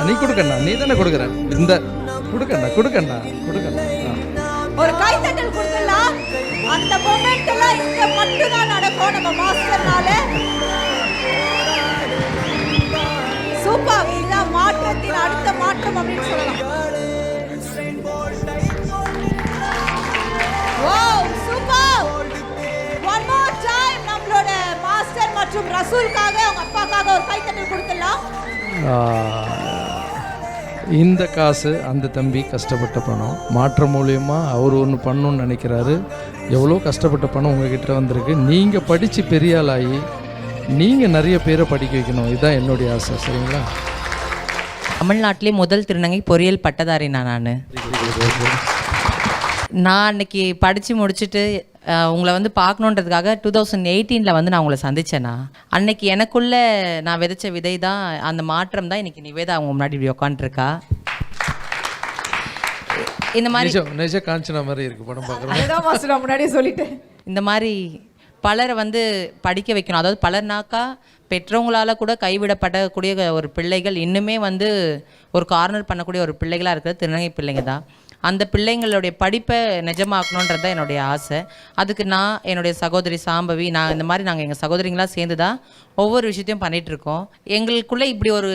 நீ கொடுக்கண்ணா, நீ தானே கொடுக்குற. இந்த கொடுக்கண்ணா கொடுக்கண்ணா கொடுக்கண்ணா. ஒரு கைத்தட்டல் கொடுக்கலாம். அந்த மொமெண்ட் எல்லாம் இங்க மட்டும் தான் நடக்கும் நம்ம மாஸ்டர்னால. சூப்பர். இதுதான் மாற்றத்தின் அடுத்த மாற்றம் அப்படின்னு சொல்லலாம். Wow, super. One more time நம்மளோட மாஸ்டர் மற்றும் ரசூலுக்காக அவங்க அப்பாக்காக ஒரு கைத்தட்டல் கொடுக்கலாம். இந்த காசு அந்த தம்பி கஷ்டப்பட்ட பணம். மாற்றம் மூலியமாக அவர் ஒன்று பண்ணணும்னு நினைக்கிறாரு. எவ்வளோ கஷ்டப்பட்ட பணம் உங்ககிட்ட வந்திருக்கு. நீங்கள் படித்து பெரிய ஆளாகி நீங்கள் நிறைய பேரை படிக்க வைக்கணும். இதுதான் என்னுடைய ஆசை. சரிங்களா? தமிழ்நாட்டிலே முதல் திருநங்கை பொறியியல் பட்டதாரி நான் அன்னைக்கு படித்து முடிச்சுட்டு உங்களை வந்து பார்க்கணுன்றதுக்காக 2018 வந்து நான் உங்களை சந்தித்தேண்ணா. அன்னைக்கு எனக்குள்ளே நான் விதைச்ச விதை தான், அந்த மாற்றம் தான் இன்றைக்கி நிவேதா அவங்க முன்னாடி இப்படி உட்காந்துருக்கா. இந்த மாதிரி நிஜ காஞ்சனா மாதிரி இருக்குது படம் பார்க்குறேன். முன்னாடியே சொல்லிட்டேன். இந்த மாதிரி பலரை வந்து படிக்க வைக்கணும். அதாவது பலர்னாக்கா பெற்றவங்களால் கூட கைவிடப்படக்கூடிய ஒரு பிள்ளைகள் இன்னுமே வந்து ஒரு கார்னர் பண்ணக்கூடிய ஒரு பிள்ளைகளாக இருக்கிற திருநங்கை பிள்ளைங்க தான். அந்த பிள்ளைங்களுடைய படிப்பை நிஜமாக்கணுன்றது தான் என்னுடைய ஆசை. அதுக்கு நான் என்னுடைய சகோதரி சாம்பவி இந்த மாதிரி நாங்கள் எங்கள் சகோதரிங்களாக சேர்ந்து தான் ஒவ்வொரு விஷயத்தையும் பண்ணிகிட்ருக்கோம். எங்களுக்குள்ளே இப்படி ஒரு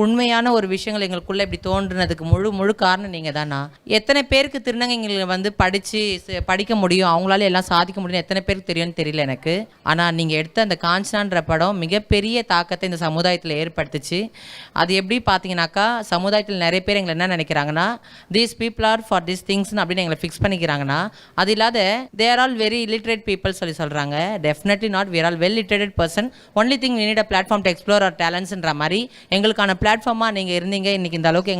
உண்மையான ஒரு விஷயங்கள் எங்களுக்குள்ளே இப்படி தோன்றுனதுக்கு முழு காரணம் நீங்கள் தானா. எத்தனை பேருக்கு திருநங்கைங்களை வந்து படிக்க முடியும், அவங்களால எல்லாம் சாதிக்க முடியும், எத்தனை பேருக்கு தெரியும்னு தெரியல எனக்கு. ஆனால் நீங்கள் எடுத்த அந்த காஞ்சனான்ற படம் மிகப்பெரிய தாக்கத்தை இந்த சமுதாயத்தில் ஏற்படுத்துச்சு. அது எப்படி பார்த்தீங்கன்னாக்கா, சமுதாயத்தில் நிறைய பேர் எங்களை என்ன நினைக்கிறாங்கன்னா, these people are for this திங்ஸ்னு அப்படின்னு எங்களை ஃபிக்ஸ் பண்ணிக்கிறாங்கன்னா, அது இல்லாத there all very illiterate people சொல்கிறாங்க. Definitely not. we are all well literated person. only thing we need a platform to explore our talentsன்ற மாதிரி எங்களுக்கான பிளாட்ஃபார்மாக நீங்கள் இருந்தீங்க. இன்றைக்கி இந்த அளவுக்கு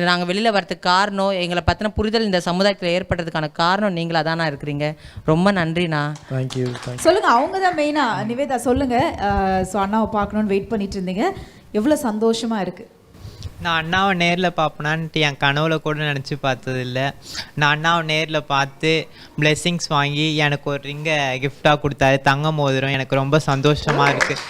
நாங்கள் வெளியில் வரதுக்கு காரணம், எங்களை பற்றின புரிதல் இந்த சமுதாயத்தில் ஏற்பட்டதுக்கான காரணம் நீங்களாக தானே இருக்கிறீங்க. ரொம்ப நன்றிண்ணா. தேங்க்யூ. சொல்லுங்கள், அவங்க தான் மெயினாக. நிவேதா சொல்லுங்கள். ஸோ அண்ணாவை பார்க்கணுன்னு வெயிட் பண்ணிட்டு இருந்தீங்க. எவ்வளோ சந்தோஷமாக இருக்குது. நான் அண்ணாவை நேரில் பார்ப்பேனான்ட்டு என் கனவுல கூட நினச்சி பார்த்ததில்ல. நான் அண்ணாவை நேரில் பார்த்து பிளெஸ்ஸிங்ஸ் வாங்கி எனக்கு ஒரு ரிங்கை கிஃப்டாக கொடுத்தாரு, தங்க மோதிரம். எனக்கு ரொம்ப சந்தோஷமாக இருக்குது.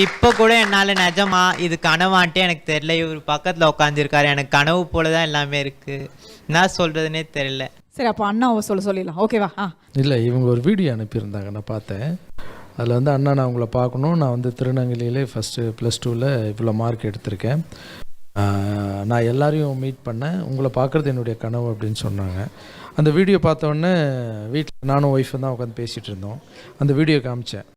இப்போ கூட என்னால் நிஜமா இது கனவான்ட்டு எனக்கு தெரியல. இவர் பக்கத்தில் உட்காந்துருக்காரு. எனக்கு கனவு போல தான் எல்லாமே இருக்குது. என்ன சொல்கிறதுனே தெரியல. சரி, அப்போ அண்ணாவை சொல்லிடலாம். ஓகேவா? இல்லை, இவங்க ஒரு வீடியோ அனுப்பியிருந்தாங்க, நான் பார்த்தேன். அதில் வந்து அண்ணா, நான் உங்களை பார்க்கணும், நான் வந்து திருநங்கையிலே ஃபஸ்ட்டு +2ல் இவ்வளோ மார்க் எடுத்திருக்கேன், நான் எல்லாரையும் மீட் பண்ணேன், உங்களை பார்க்குறது என்னுடைய கனவு அப்படின்னு சொன்னாங்க. அந்த வீடியோ பார்த்தோன்னே வீட்டில் நானும் ஒய்ஃபும் தான் உட்காந்து பேசிகிட்டு இருந்தோம். அந்த வீடியோ காமிச்சேன்.